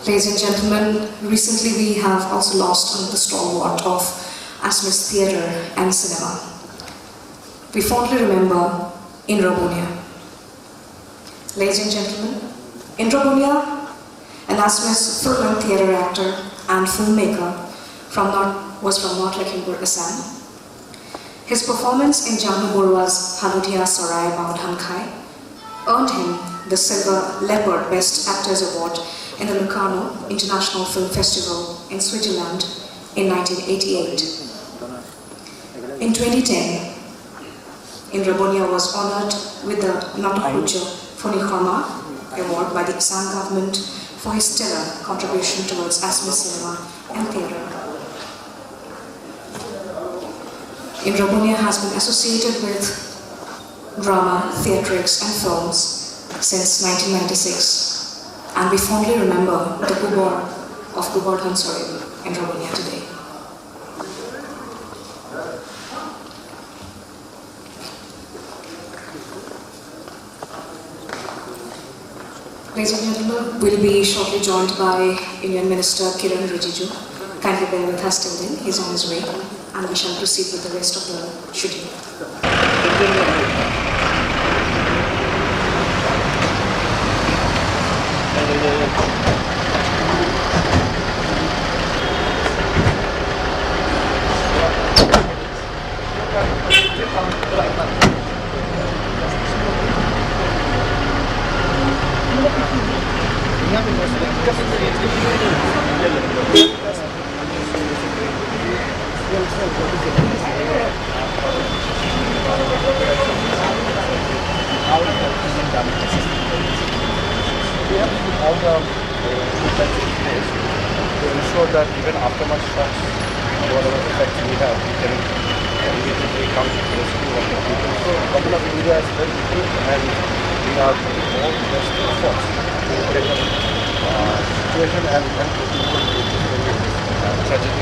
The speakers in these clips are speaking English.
Ladies and gentlemen, recently we have also lost the stalwart of Assamese theatre and cinema. We fondly remember Indra Bhunia. Ladies and gentlemen, Indra Bhunia, an Assamese full-length theatre actor and filmmaker was from North Lakhimpur, Assam. His performance in Janu Borwa's Halutia Sarai Baudhankai earned him the Silver Leopard Best Actors Award in the Locarno International Film Festival in Switzerland in 1988. In 2010, Indra Bhunia was honored with the Natokujjo Phonikhorma Award by the Assam government for his stellar contribution towards Assamese cinema and theatre. Indra Bhunia has been associated with drama, theatrics and films since 1996. And we fondly remember the Gubor of Govardhan Soil in Indra Bhunia today. Ladies and gentlemen, we'll be shortly joined by Indian Minister Kiren Rijiju. Kindly bear with us till then, he's on his way, and we shall proceed with the rest of the shooting. All the defense in place to ensure that even after much shocks, whatever effects we have, we can immediately come to the rescue of the people. So a couple of areas very good, and we are putting all the best efforts to get the situation and help the people with this very tragic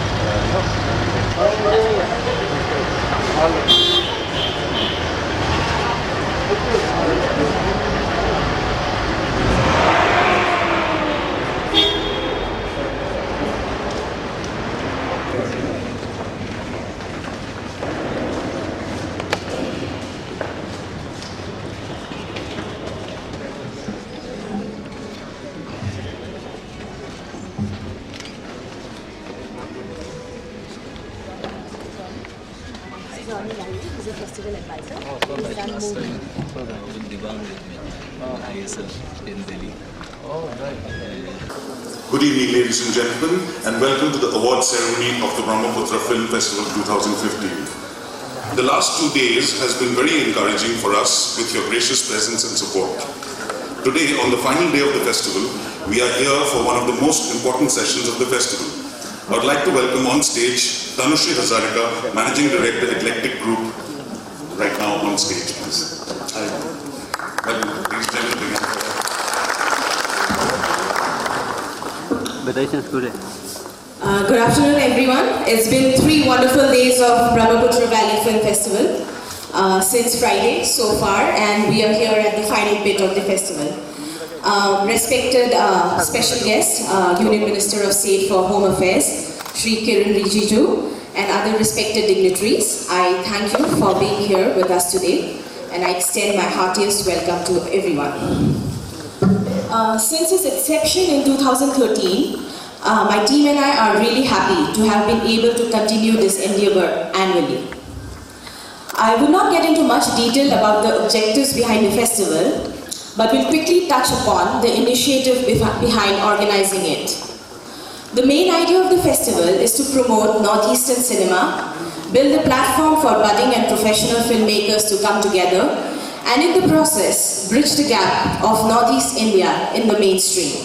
He's a festival advisor. He's done movie. In Delhi. Good evening, ladies and gentlemen, and welcome to the award ceremony of the Brahmaputra Film Festival 2015. The last 2 days has been very encouraging for us with your gracious presence and support. Today, on the final day of the festival, we are here for one of the most important sessions of the festival. I would like to welcome on stage Tanushree Hazarika, Managing Director, Eclectic Group, right now on stage, please. Hi. Welcome, ladies and gentlemen. Good afternoon, everyone. It's been 3 wonderful days of Brahmaputra Valley Film Festival since Friday so far, and we are here at the final bit of the festival. Respected special guest, Union Minister of State for Home Affairs, Shri Kiren Rijiju, and other respected dignitaries, I thank you for being here with us today, and I extend my heartiest welcome to everyone. Since its inception in 2013, my team and I are really happy to have been able to continue this endeavor annually. I will not get into much detail about the objectives behind the festival, but will quickly touch upon the initiative behind organizing it. The main idea of the festival is to promote Northeastern cinema, build a platform for budding and professional filmmakers to come together, and in the process, bridge the gap of Northeast India in the mainstream.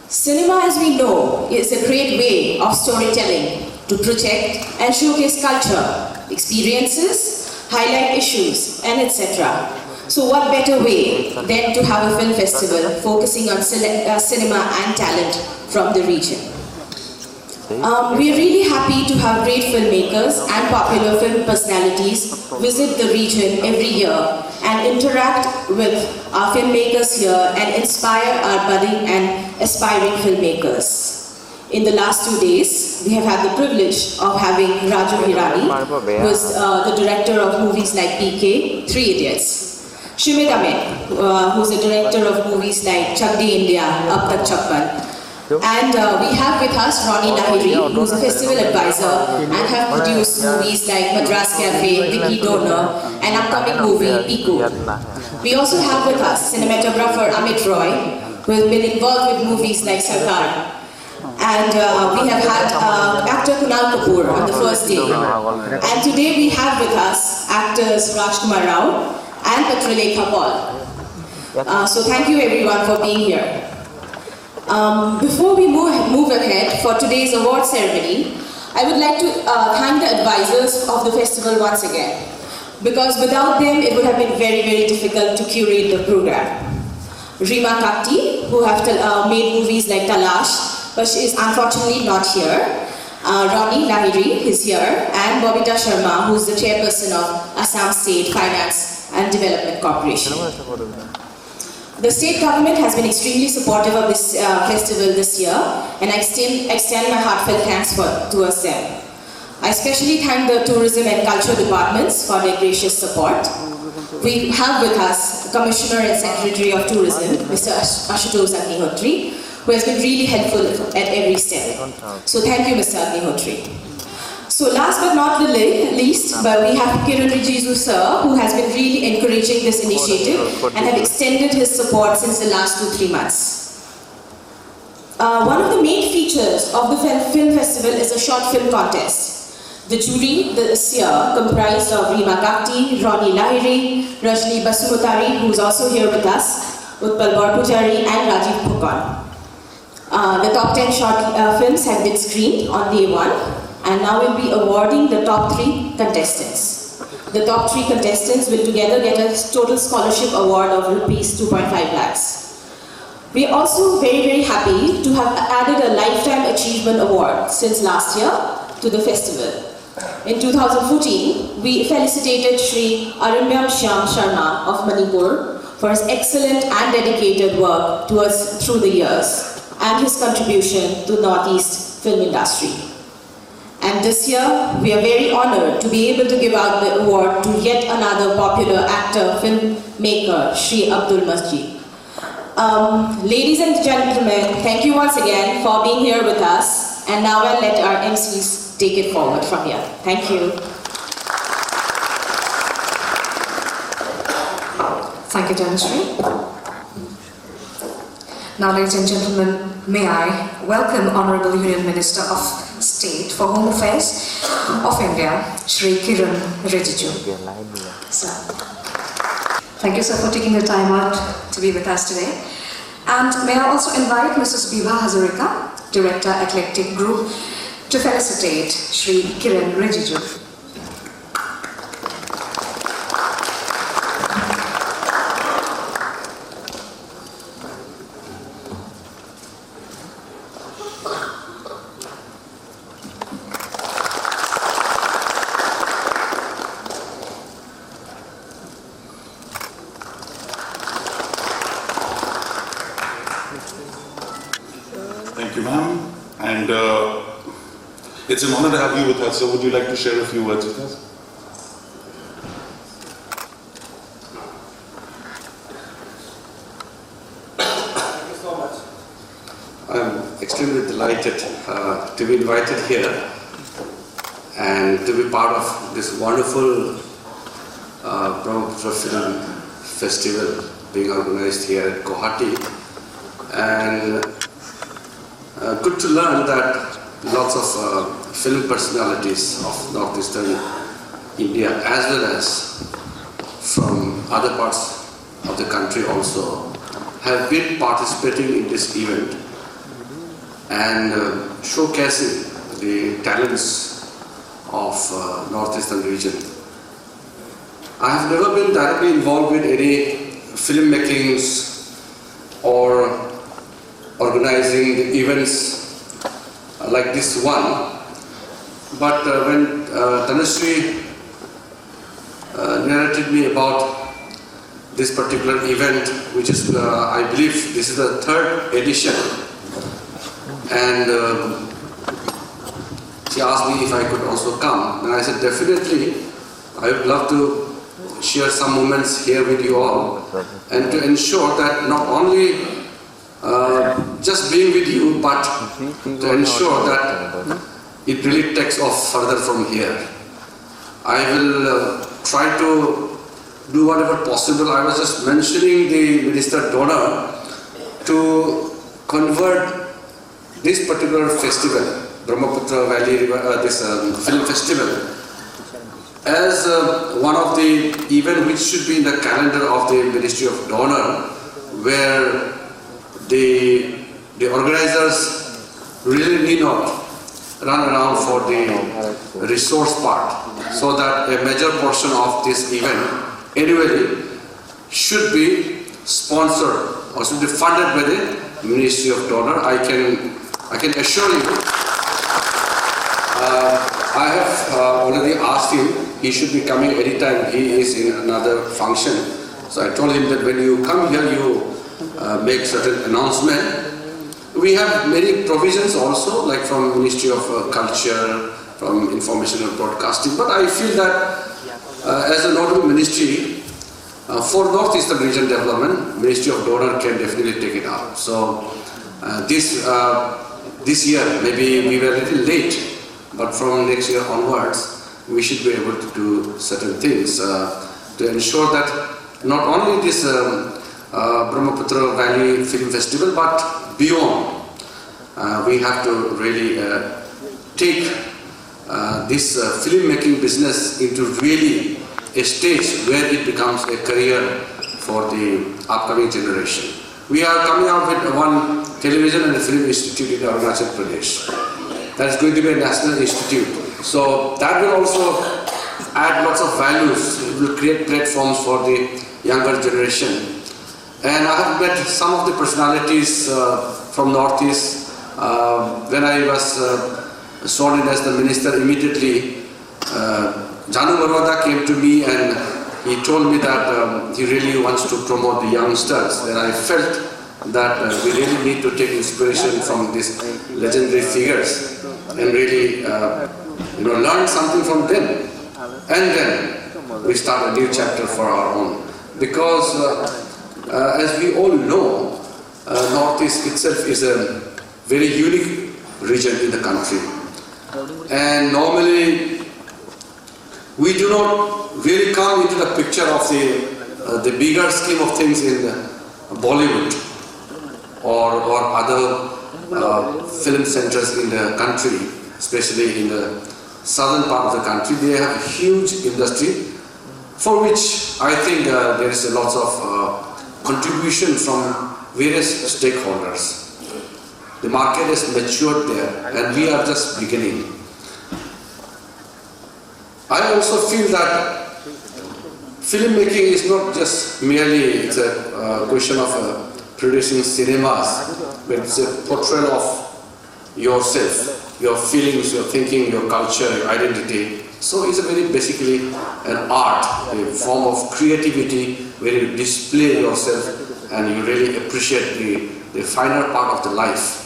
Cinema, as we know, is a great way of storytelling to project and showcase culture, experiences, highlight issues, and etc. So what better way than to have a film festival focusing on cinema and talent from the region. We are really happy to have great filmmakers and popular film personalities visit the region every year and interact with our filmmakers here and inspire our budding and aspiring filmmakers. In the last 2 days, we have had the privilege of having Raju Hirani, who is the director of movies like PK, 3 Idiots. Shrimita Mek, who is the director of movies like Chak De India, Ab Tak Chappan. And we have with us Ronnie Lahiri, who is a festival advisor and have produced movies like Madras Cafe, Vicky Donor, and upcoming movie Pico. We also have with us cinematographer Amit Roy, who has been involved with movies like Sarkar. And we have had actor Kunal Kapoor on the first day. And today we have with us actors Rajkumar Rao and Patralekha Paul. So thank you everyone for being here. Before we move ahead for today's award ceremony, I would like to thank the advisors of the festival once again, because without them it would have been very, very difficult to curate the program. Rima Kakti, who have made movies like Talash, but she is unfortunately not here. Ronnie Lahiri is here, and Bobita Sharma, who is the chairperson of Assam State Finance and Development Corporation. The state government has been extremely supportive of this festival this year, and I extend my heartfelt thanks towards them. I especially thank the tourism and culture departments for their gracious support. We have with us Commissioner and Secretary of Tourism, Mr. Ashutosh Agnihotri, who has been really helpful at every step. So thank you, Mr. Agnihotri. So last but not the least, but we have Kiren Rijiju sir, who has been really encouraging this initiative and have extended his support since the last 2-3 months. One of the main features of the film festival is a short film contest. The jury this year comprised of Rima Kakti, Ronnie Lahiri, Rajni Basumutari, who is also here with us, Utpal Borpujari and Rajiv Phukon. The top 10 short films have been screened on day 1. And now we'll be awarding the top 3 contestants. The top 3 contestants will together get a total scholarship award of rupees 2.5 lakhs. We are also very, very happy to have added a Lifetime Achievement Award since last year to the festival. In 2014, we felicitated Shri Arambam Shyam Sharma of Manipur for his excellent and dedicated work to us through the years and his contribution to Northeast film industry. And this year, we are very honored to be able to give out the award to yet another popular actor, filmmaker, Shri Abdul Masjid. Ladies and gentlemen, thank you once again for being here with us. And now I'll let our MCs take it forward from here. Thank you. Thank you, Janashri. Now, ladies and gentlemen, may I welcome Honorable Union Minister of State for Home Affairs of India, Shri Kiren Rijiju. Sir. Thank you, sir, for taking the time out to be with us today. And may I also invite Mrs. Bibha Hazarika, Director, Eclectic Group, to felicitate Shri Kiren Rijiju. Thank you, ma'am. And it's an honor to have you with us. So would you like to share a few words with us? Thank you so much. I'm extremely delighted to be invited here and to be part of this wonderful Brahmaputra Film Festival being organized here at Guwahati. And good to learn that lots of film personalities of northeastern India as well as from other parts of the country also have been participating in this event and showcasing the talents of northeastern region. I have never been directly involved with any filmmakings or organizing the events like this one. But when Tanushree narrated me about this particular event, which is, I believe, this is the 3rd edition, and she asked me if I could also come, and I said definitely, I would love to share some moments here with you all, and to ensure that not only just being with you, but to ensure that it really takes off further from here. I will try to do whatever possible. I was just mentioning the minister donor to convert this particular festival, Brahmaputra Valley River, this film festival, as one of the events which should be in the calendar of the Ministry of Donor, where the organizers really need not run around for the resource part, so that a major portion of this event annually should be sponsored or should be funded by the Ministry of Donor. I can assure you, I have already asked him. He should be coming anytime he is in another function. So I told him that when you come here, you make certain announcement. We have many provisions also, like from Ministry of Culture, from Information and Broadcasting. But I feel that as a notable ministry, for Northeastern Region Development, Ministry of Donor can definitely take it up. So this year, maybe we were a little late, but from next year onwards, we should be able to do certain things to ensure that not only this Brahmaputra Valley Film Festival, but beyond, we have to really take this filmmaking business into really a stage where it becomes a career for the upcoming generation. We are coming out with one television and film institute in Arunachal Pradesh. That is going to be a national institute. So that will also add lots of values. It will create platforms for the younger generation. And I have met some of the personalities from Northeast. When I was sworn in as the minister, immediately Janu Marwada came to me and he told me that he really wants to promote the youngsters. And I felt that we really need to take inspiration from these legendary figures and really learn something from them. And then we start a new chapter for our own. Because as we all know, Northeast itself is a very unique region in the country. And normally we do not really come into the picture of the bigger scheme of things in Bollywood or other film centers in the country, especially in the southern part of the country. They have a huge industry for which I think there is a lot of contribution from various stakeholders. The market is matured there and we are just beginning. I also feel that filmmaking is not just merely a question of producing cinemas, but it's a portrayal of yourself, your feelings, your thinking, your culture, your identity. So it's basically an art, a form of creativity where you display yourself and you really appreciate the finer part of the life.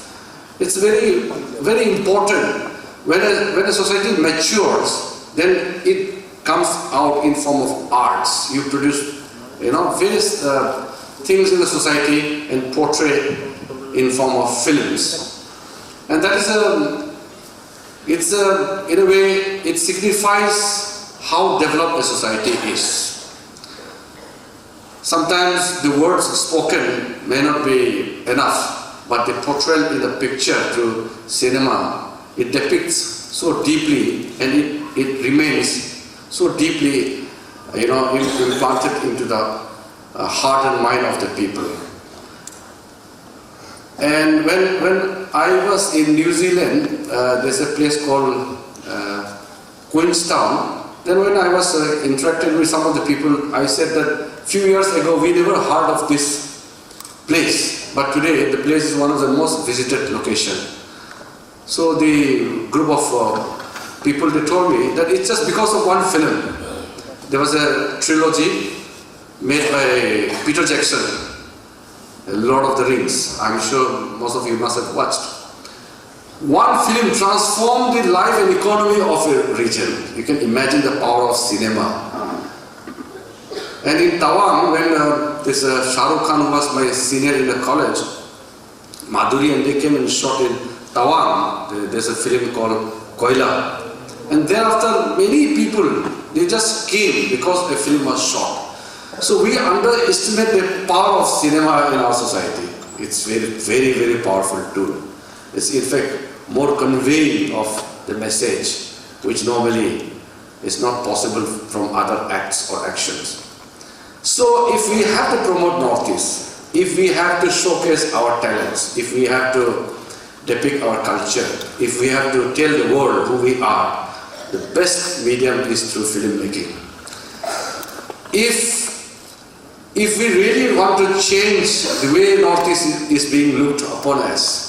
It's very, very important. When a society matures, then it comes out in form of arts. You produce, various things in the society and portray in form of films. And that is in a way, it signifies how developed a society is. Sometimes the words spoken may not be enough, but the portrayal in the picture through cinema, it depicts so deeply and it remains so deeply, implanted into the heart and mind of the people. And when I was in New Zealand, there's a place called Queenstown. Then when I was interacting with some of the people, I said that a few years ago we never heard of this place, but today the place is one of the most visited locations. So the group of people, they told me that it's just because of one film. There was a trilogy made by Peter Jackson, Lord of the Rings. I'm sure most of you must have watched. One film transformed the life and economy of a region. You can imagine the power of cinema. And in Tawang, when this Shah Rukh Khan, who was my senior in the college, Madhuri and they came and shot in Tawang. There's a film called Koila. And thereafter, many people, they just came because a film was shot. So we underestimate the power of cinema in our society. It's very, very powerful tool. It's in fact more conveying of the message, which normally is not possible from other acts or actions. So if we have to promote Northeast, if we have to showcase our talents, if we have to depict our culture, if we have to tell the world who we are, the best medium is through filmmaking. If we really want to change the way Northeast is being looked upon as,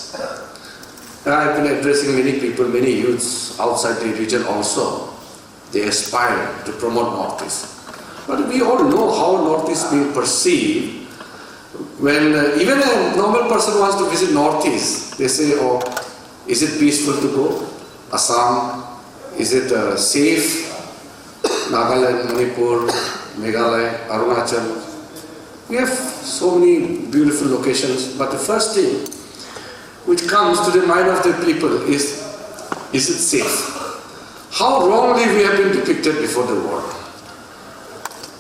I've been addressing many people, many youths outside the region also, they aspire to promote Northeast. But we all know how Northeast is being perceived. When even a normal person wants to visit Northeast, they say, oh, is it peaceful to go? Assam? Is it safe? Nagaland, Manipur, Meghalaya, Arunachal. We have so many beautiful locations, but the first thing which comes to the mind of the people is it safe? How wrongly we have been depicted before the world.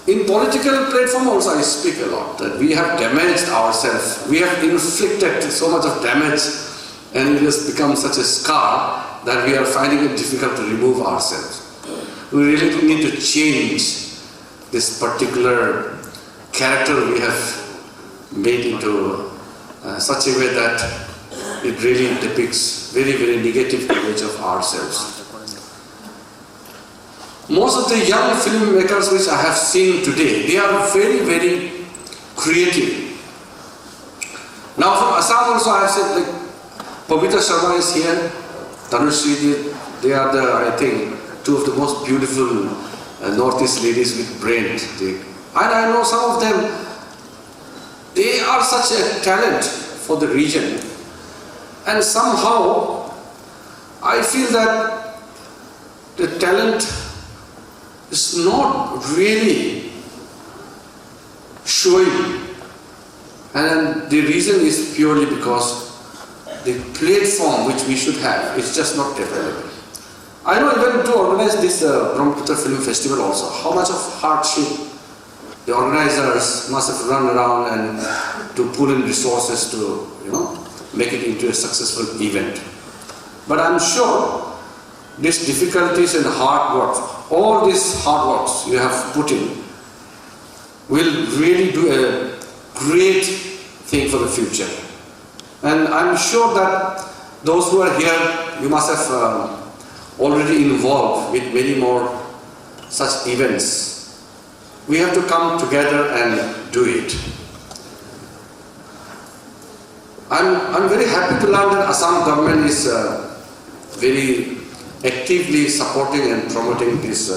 In political platform also I speak a lot, that we have damaged ourselves, we have inflicted so much of damage and it has become such a scar that we are finding it difficult to remove ourselves. We really need to change this particular character we have made into such a way that it really depicts very, very negative image of ourselves. Most of the young filmmakers which I have seen today, they are very, very creative. Now from Assam also I have said, like, Pavitra Sharma is here, Tanushree, they are the, I think, two of the most beautiful Northeast ladies with brains. And I know some of them, they are such a talent for the region. And somehow, I feel that the talent is not really showing. And the reason is purely because the platform which we should have is just not available. I know even to organize this Brahmaputra Film Festival also, how much of hardship the organizers must have run around and to pull in resources to, make it into a successful event. But I'm sure these difficulties and hard work, all these hard works you have put in, will really do a great thing for the future. And I'm sure that those who are here, you must have already involved with many more such events. We have to come together and do it. I'm very happy to learn that Assam government is very actively supporting and promoting these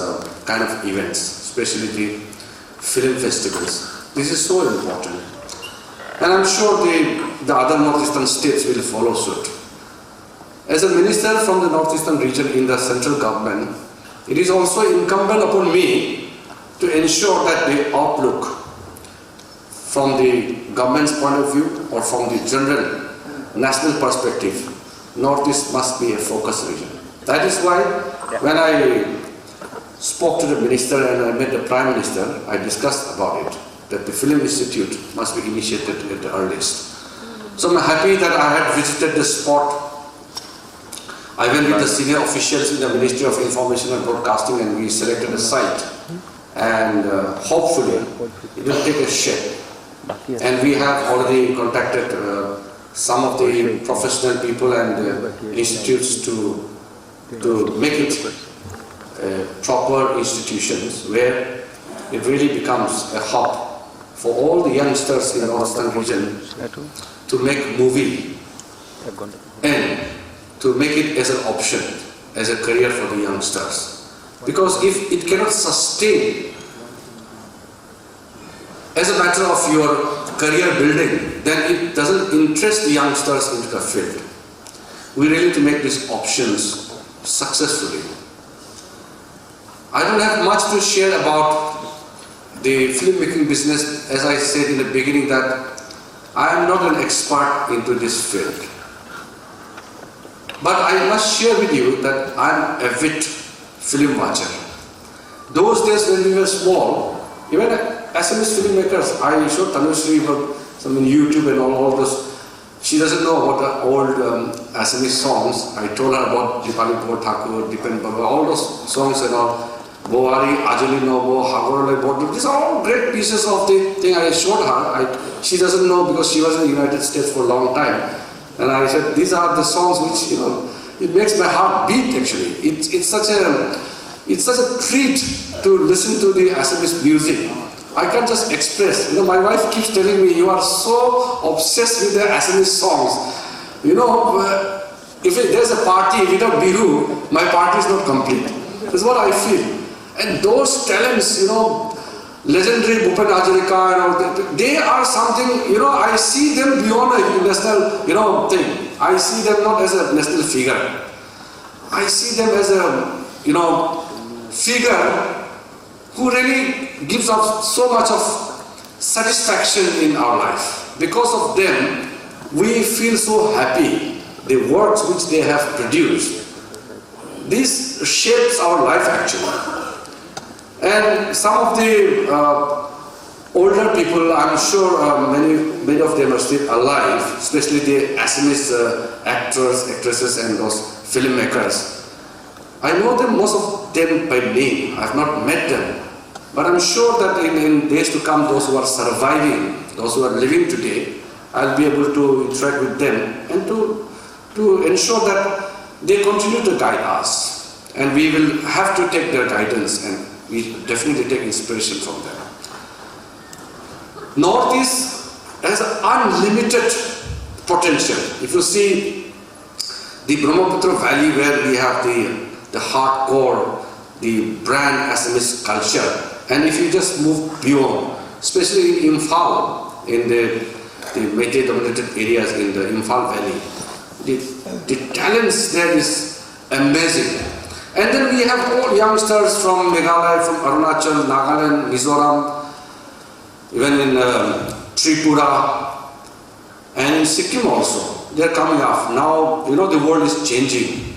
kind of events, especially the film festivals. This is so important. And I'm sure the other northeastern states will follow suit. As a minister from the northeastern region in the central government, it is also incumbent upon me to ensure that the outlook from the government's point of view or from the general national perspective, Northeast must be a focus region. That is why when I spoke to the minister and I met the Prime Minister, I discussed about it, that the Film Institute must be initiated at the earliest. So I'm happy that I had visited the spot. I went with the senior officials in the Ministry of Information and Broadcasting and we selected a site. And hopefully it will take a shape. And we have already contacted some of the professional people and institutes to make it proper institutions where it really becomes a hub for all the youngsters in the northern region to make movie and to make it as an option, as a career for the youngsters. Because if it cannot sustain as a matter of your career building, then it doesn't interest the youngsters into the field. We really need to make these options successfully. I don't have much to share about the filmmaking business. As I said in the beginning, that I am not an expert into this field. But I must share with you that I am a avid film watcher. Those days when we were small, even SMS filmmakers, I showed Tanushree about some on YouTube and all those. She doesn't know about the old Assamese songs. I told her about Dipali Kaur Thakur, Dipen Baba, all those songs and all. Boari, Ajali Nobo, Hagorale Bodu. These are all great pieces of the thing I showed her. She doesn't know because she was in the United States for a long time. And I said, these are the songs which, it makes my heart beat actually. It's such a treat to listen to the Assamese music. I can't just express. My wife keeps telling me, you are so obsessed with the Assamese songs. If there's a party without Bihu, my party is not complete. That's what I feel. And those talents, legendary Bhupen Hajarika, they are something, I see them beyond a national, thing. I see them not as a national figure. I see them as a, figure who really gives us so much of satisfaction in our life. Because of them, we feel so happy. The works which they have produced, this shapes our life actually. And some of the older people, I'm sure many of them are still alive, especially the Assamese actors, actresses and those filmmakers. I know them, most of them by name. I've not met them. But I'm sure that in days to come, those who are surviving, those who are living today, I'll be able to interact with them and to ensure that they continue to guide us. And we will have to take their guidance and we definitely take inspiration from them. Northeast has unlimited potential. If you see the Brahmaputra Valley where we have the hardcore, the brand Assamese culture, and if you just move beyond, especially in Imphal, in the Meitei dominated areas in the Imphal Valley, the talents there is amazing. And then we have all youngsters from Meghalaya, from Arunachal, Nagaland, Mizoram, even in Tripura, and in Sikkim also. They are coming up. Now, the world is changing.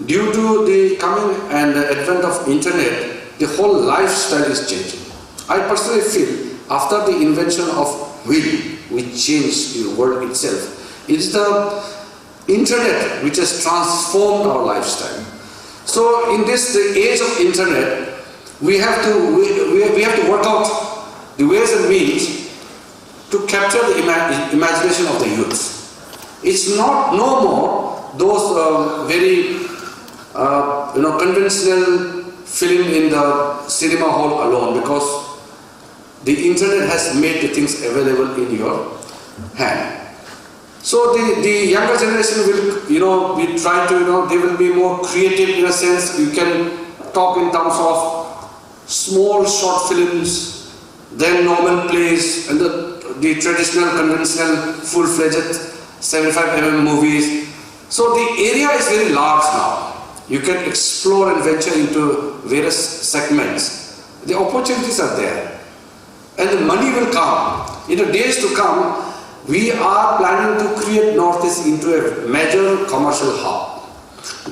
Due to the coming and the advent of internet, the whole lifestyle is changing. I personally feel after the invention of wheel, which changed the world itself, it's the internet which has transformed our lifestyle. So in this the age of internet, we have to work out the ways and means to capture the imagination of the youth. It's no more those very conventional film in the cinema hall alone, because the internet has made the things available in your hand. So the younger generation will, we try to, they will be more creative in a sense. You can talk in terms of small short films, then normal plays, and the traditional, conventional, full-fledged 75mm movies. So the area is very large now. You can explore and venture into various segments. The opportunities are there. And the money will come. In the days to come, we are planning to create Northeast into a major commercial hub.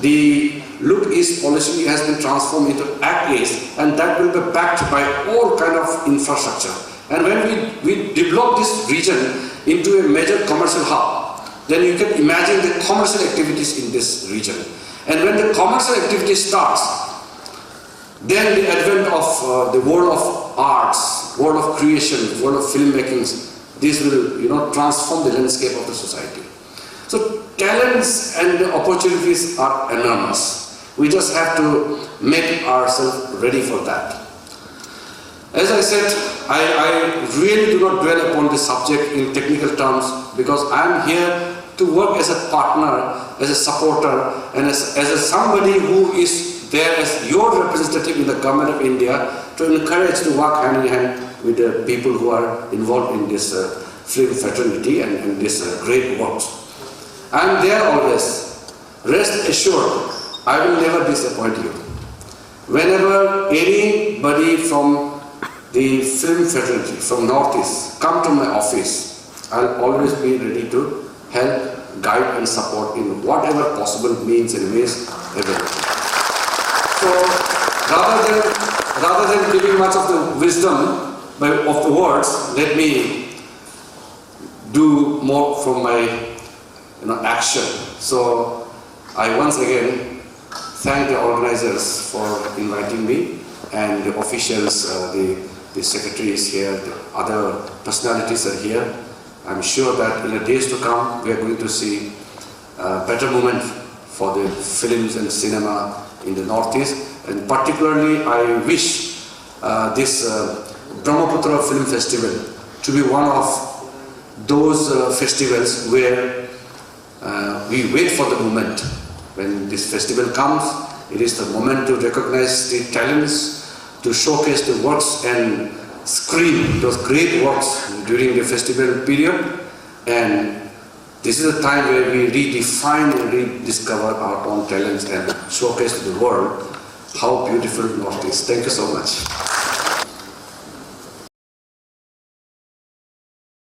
The Look East policy has been transformed into Act East, and that will be backed by all kind of infrastructure. And when we develop this region into a major commercial hub, then you can imagine the commercial activities in this region. And when the commercial activity starts, then the advent of the world of arts, world of creation, world of filmmaking, this will, transform the landscape of the society. So talents and the opportunities are enormous. We just have to make ourselves ready for that. As I said, I really do not dwell upon the subject in technical terms, because I am here to work as a partner, as a supporter, and as somebody who is there as your representative in the government of India to encourage to work hand in hand with the people who are involved in this film fraternity and this great work. I am there always. Rest assured, I will never disappoint you. Whenever anybody from the film fraternity from Northeast come to my office, I'll always be ready to help, guide and support in whatever possible means and ways available. So rather than giving much of the wisdom of the words, let me do more from my action. So I once again thank the organizers for inviting me and the officials, the secretary is here, the other personalities are here. I'm sure that in the days to come we are going to see a better moment for the films and cinema in the Northeast, and particularly I wish this Brahmaputra Film Festival to be one of those festivals where we wait for the moment. When this festival comes, it is the moment to recognize the talents, to showcase the works and screen those great works during the festival period. And this is a time where we redefine and rediscover our own talents and showcase to the world how beautiful North is. Thank you so much.